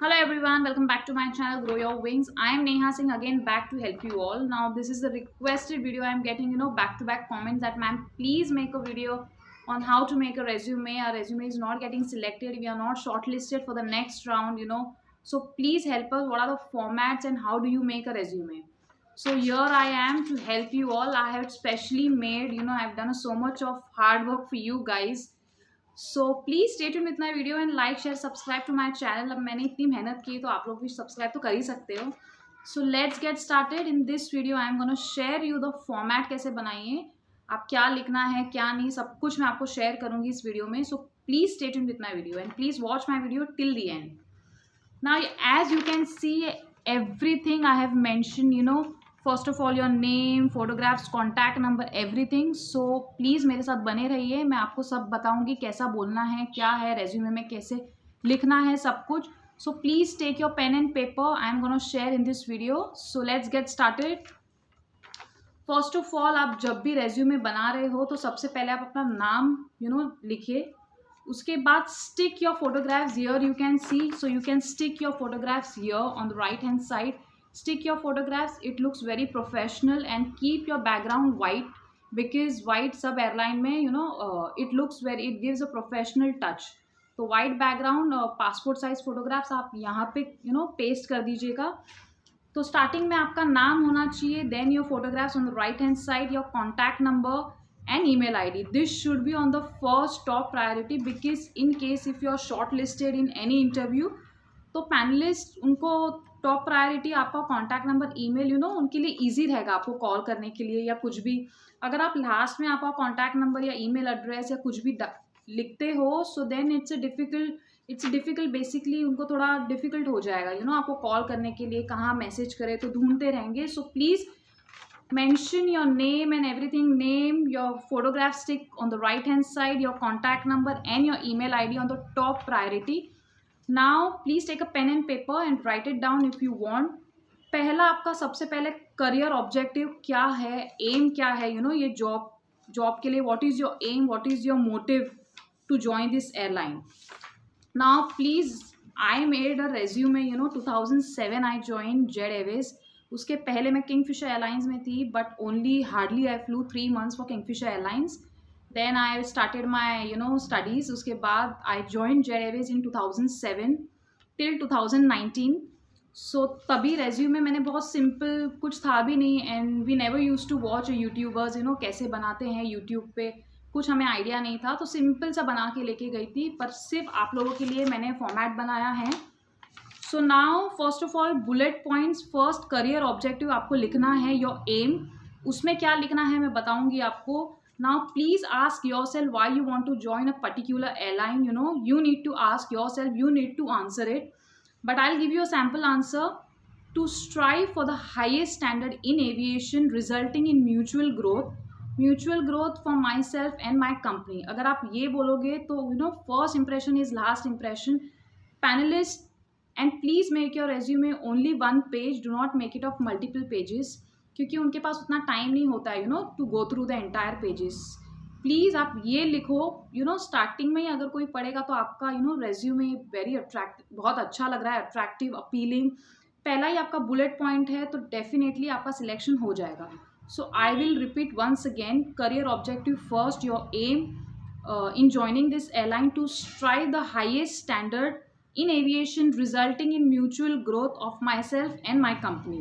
Hello everyone, welcome back to my channel Grow Your Wings. I am Neha Singh again back to help you all. Now this is the requested video I am getting, back to back comments that ma'am please make a video on how to make a resume. Our resume is not getting selected. We are not shortlisted for the next round. So please help us. What are the formats and how do you make a resume? So here I am to help you all. I have specially made, I've done so much of hard work for you guys. So please stay tuned with my video and like share subscribe to my channel. अब मैंने इतनी मेहनत की तो आप लोग भी subscribe तो कर ही सकते हो। सो let's get started. In this video I am gonna share you the format कैसे बनाइए, आप क्या लिखना है क्या नहीं, सब कुछ मैं आपको शेयर करूंगी इस वीडियो में। So please stay tuned with my video and please watch my video till the end. Now as you can see everything I have mentioned, first of all your name, photographs, contact number, everything. So please मेरे साथ बने रहिए, मैं आपको सब बताऊंगी कैसा बोलना है, क्या है रेज्यूमे में, कैसे लिखना है, सब कुछ। So please take your pen and paper, I am gonna share in this video. So let's get started. First of all आप जब भी रेज्यूमे बना रहे हो तो सबसे पहले आप अपना नाम लिखिए। उसके बाद stick your photographs here, you can C, so you can stick your photographs here on the right hand side. Stick your photographs, it looks very professional, and keep your background white because white सब airline में it looks very, it gives a professional touch. तो white background passport size photographs आप यहाँ पे paste कर दीजिएगा। तो starting में आपका नाम होना चाहिए, then your photographs on the right hand side, your contact number and email ID. This should be on the first top priority because in case if you are shortlisted in any interview, तो panelist उनको top priority आपका contact number, email, उनके लिए easy रहेगा आपको call करने के लिए या कुछ भी। अगर आप लास्ट में आपका कॉन्टैक्ट नंबर या ईमेल एड्रेस या कुछ भी लिखते हो, so then it's difficult basically उनको थोड़ा डिफ़िकल्ट हो जाएगा आपको कॉल करने के लिए, कहाँ मैसेज करें तो ढूंढते रहेंगे। So please mention your name and everything, name, your photograph stick on the right hand side, your contact number and your email ID on the top priority. Now please take a pen and paper and write it down if you want. पहला आपका सबसे पहले career objective क्या है, M क्या है, ये job के लिए what is your aim, what is your motive to join this airline. Now please I made a resume, 2007 I join Jet Airways. उसके पहले मैं किंगफिशर एयरलाइंस में थी, but only hardly I flew 3 months for Kingfisher Airlines. Then I started my studies. उसके बाद I join Jet Airways in 2007 till 2019। So तभी resume मैंने बहुत सिंपल, कुछ था भी नहीं, and we never use to watch YouTubers कैसे बनाते हैं यूट्यूब पे, कुछ हमें आइडिया नहीं था, तो सिंपल सा बना के लेके गई थी, पर सिर्फ आप लोगों के लिए मैंने फॉर्मेट बनाया है। So now first of all bullet points, first career objective आपको लिखना है, योर एम। उसमें क्या लिखना है मैं बताऊंगी आपको। Now please ask yourself why you want to join a particular airline, you need to ask yourself, you need to answer it, but I will give you a sample answer. To strive for the highest standard in aviation resulting in mutual growth for myself and my company. अगर आप ये बोलोगे तो first impression is last impression. Panelist, and please make your resume only 1 page, do not make it of multiple pages, क्योंकि उनके पास उतना time नहीं होता है to go through the entire pages. Please आप ये लिखो, स्टार्टिंग में ही अगर कोई पढ़ेगा तो आपका रेज्यूमे वेरी अट्रैक्टिव, बहुत अच्छा लग रहा है, अट्रैक्टिव, अपीलिंग, पहला ही आपका बुलेट पॉइंट है, तो डेफिनेटली आपका सिलेक्शन हो जाएगा। So I will repeat once again, career objective first, your aim in joining this airline to strive the highest standard in aviation resulting in mutual growth of myself and my company.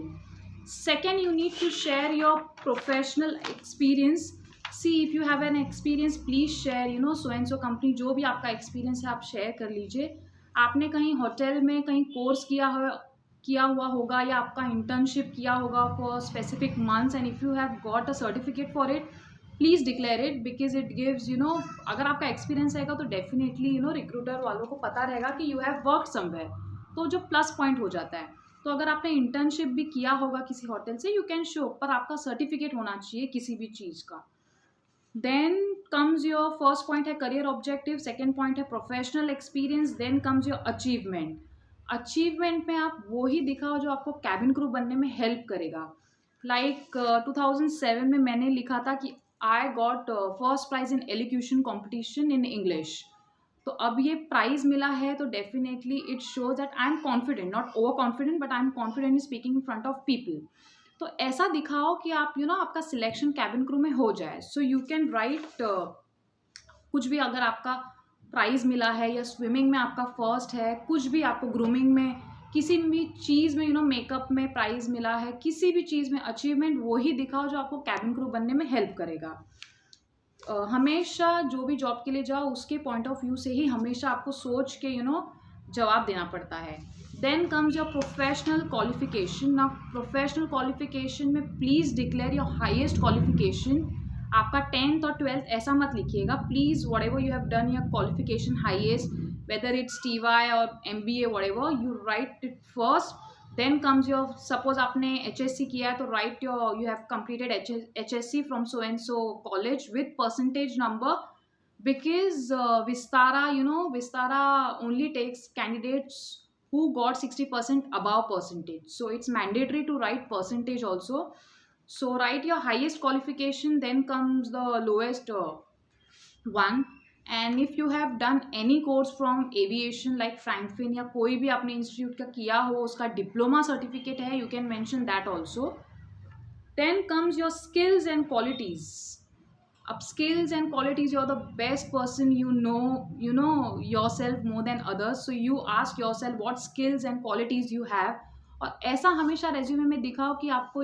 Second, you need to share your professional experience. See, if you have an experience, please share so and so company, जो भी आपका experience है आप share कर लीजिए। आपने कहीं hotel में कहीं कोर्स किया हुआ होगा या आपका इंटर्नशिप किया होगा for specific months, and if you have got a certificate for it, please declare it because it gives अगर आपका एक्सपीरियंस रहेगा तो डेफिनेटली रिक्रूटर वालों को पता रहेगा कि यू हैव वर्क समवेयर, तो जो प्लस पॉइंट हो जाता है। तो अगर आपने इंटर्नशिप भी किया होगा किसी होटल से, यू कैन शो, पर आपका सर्टिफिकेट होना चाहिए किसी भी चीज़ का। Then comes your first point है करियर ऑब्जेक्टिव, सेकेंड पॉइंट है professional experience, then comes your achievement. Achievement में आप वो ही दिखाओ जो आपको कैबिन क्रू बनने में हेल्प करेगा। लाइक 2007 में मैंने लिखा था कि I got first prize in elocution competition in English. तो अब ये प्राइज मिला है तो definitely it shows that I am confident, not over confident but I am confident in speaking in front of people. तो ऐसा दिखाओ कि आप आपका सिलेक्शन कैबिन क्रू में हो जाए। सो यू कैन राइट कुछ भी, अगर आपका प्राइज मिला है या स्विमिंग में आपका फर्स्ट है, कुछ भी आपको ग्रूमिंग में, किसी भी चीज़ में मेकअप में प्राइज मिला है, किसी भी चीज़ में अचीवमेंट, वो ही दिखाओ जो आपको कैबिन क्रू बनने में हेल्प करेगा। हमेशा जो भी जॉब के लिए जाओ उसके पॉइंट ऑफ व्यू से ही हमेशा आपको सोच के जवाब देना पड़ता है। Then comes your professional qualification. ना प्रोफेशनल क्वालिफिकेशन में please declare your highest qualification. आपका 10th और 12th ऐसा मत लिखिएगा, please whatever you have done your qualification highest, whether it's TY और MBA, whatever, you write it first. Then comes your, suppose आपने HSC किया है तो write your, you have completed HSC from so and so college with percentage number, because Vistara only takes candidates who got 60% above percentage, so it's mandatory to write percentage also. So write your highest qualification, then comes the lowest one. And if you have done any course from aviation like Frankfin या कोई भी आपने institute का किया हो, उसका diploma certificate है, you can mention that also. Then comes your skills and qualities. अब skills and qualities, you're the best person, you know yourself more than others, so you ask yourself what skills and qualities you have, और ऐसा हमेशा resume में दिखाओ कि आपको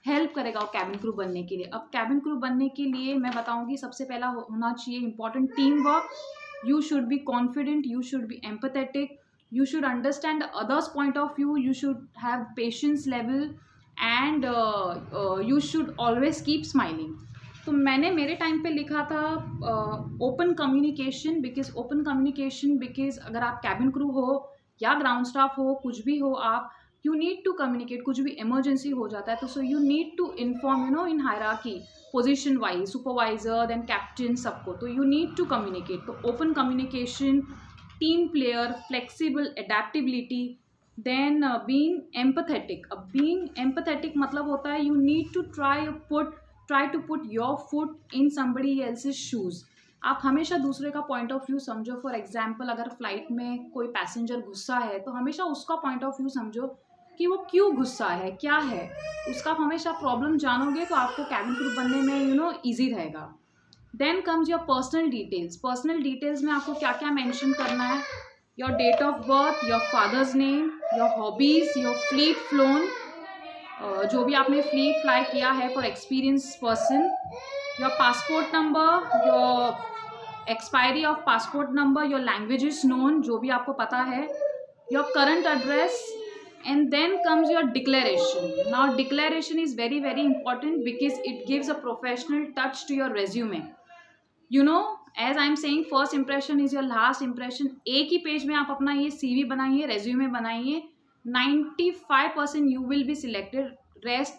help करेगा वो कैबिन क्रू बनने के लिए। अब कैबिन क्रू बनने के लिए मैं बताऊंगी सबसे पहला होना चाहिए important team work. You should be confident, you should be empathetic, you should understand the others point of view, you should have patience level, and you should always keep smiling. तो मैंने मेरे टाइम पे लिखा था open communication, because अगर आप cabin crew हो या ग्राउंड स्टाफ हो, कुछ भी हो, आप यू नीड टू कम्युनिकेट। कुछ भी इमरजेंसी हो जाता है तो so you need to inform in hierarchy, position wise, supervisor then captain, सबको, तो यू नीड टू कम्युनिकेट। तो open communication, team player, flexible, adaptability, then being empathetic. अब बीइंग एम्पैथेटिक मतलब होता है you need to try to put your foot in somebody else's shoes. आप हमेशा दूसरे का पॉइंट ऑफ व्यू समझो। फॉर एग्जाम्पल अगर फ्लाइट में कोई पैसेंजर गुस्सा है तो हमेशा उसका पॉइंट ऑफ व्यू समझो कि वो क्यों गुस्सा है, क्या है उसका। आप हमेशा प्रॉब्लम जानोगे तो आपको कैबिन क्रू बनने में ईजी रहेगा। Then comes your personal details. Personal details में आपको क्या क्या मेंशन करना है? Your date of birth, your father's name, your hobbies, your fleet flown, जो भी आपने फ्लीट फ्लाई किया है for experience person, your passport number, your expiry of passport number, your languages known, जो भी आपको पता है, your current address, and then comes your declaration. Now declaration is very very important because it gives a professional touch to your resume. As I'm saying, first impression is your last impression. एक ही page में आप अपना ये CV बनाइए, resume बनाइए, 95% you will be selected. Rest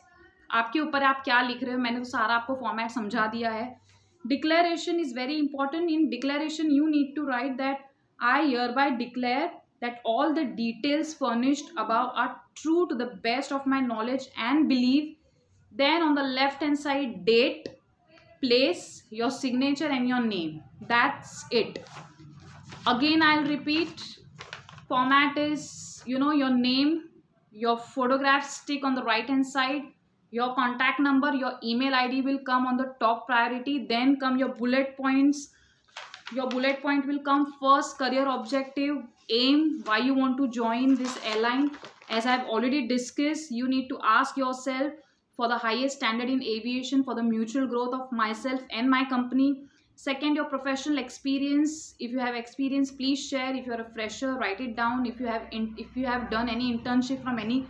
आपके ऊपर, आप क्या लिख रहे हो, मैंने तो सारा आपको फॉर्मेट समझा दिया है। Declaration is very important. In declaration you need to write that I hereby declare that all the details furnished above are true to the best of my knowledge and belief. Then on the left hand side, date, place, your signature and your name. That's it. Again I'll repeat, format is your name, your photograph stick on the right hand side, your contact number, your email ID will come on the top priority, then come your bullet points. Your bullet point will come first, career objective, aim, why you want to join this airline. As I've already discussed, you need to ask yourself for the highest standard in aviation, for the mutual growth of myself and my company. Second, your professional experience. If you have experience, please share. If you're a fresher, write it down. If you have done any internship from any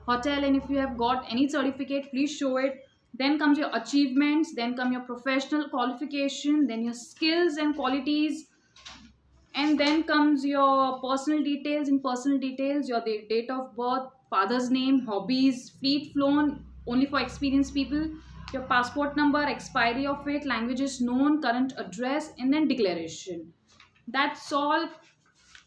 hotel, and if you have got any certificate, please show it. Then comes your achievements, then come your professional qualification, then your skills and qualities, and then comes your personal details. In personal details, your date of birth, father's name, hobbies, fleet flown, only for experienced people, your passport number, expiry of it, languages known, current address, and then declaration. That's all.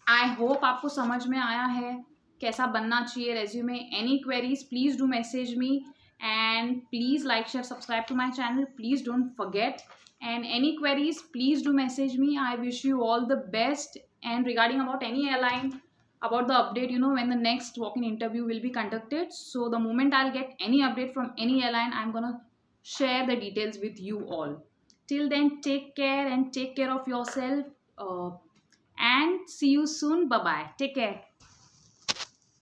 I hope आपको समझ में आया है कैसा बनना चाहिए resume. Any queries, please do message me. And please like, share, subscribe to my channel, please don't forget. And any queries, please do message me. I wish you all the best And regarding about any airline, about the update, when the next walk-in interview will be conducted. So the moment I'll get any update from any airline, I'm gonna share the details with you all. Till then, take care and take care of yourself. And see you soon. Bye bye. Take care.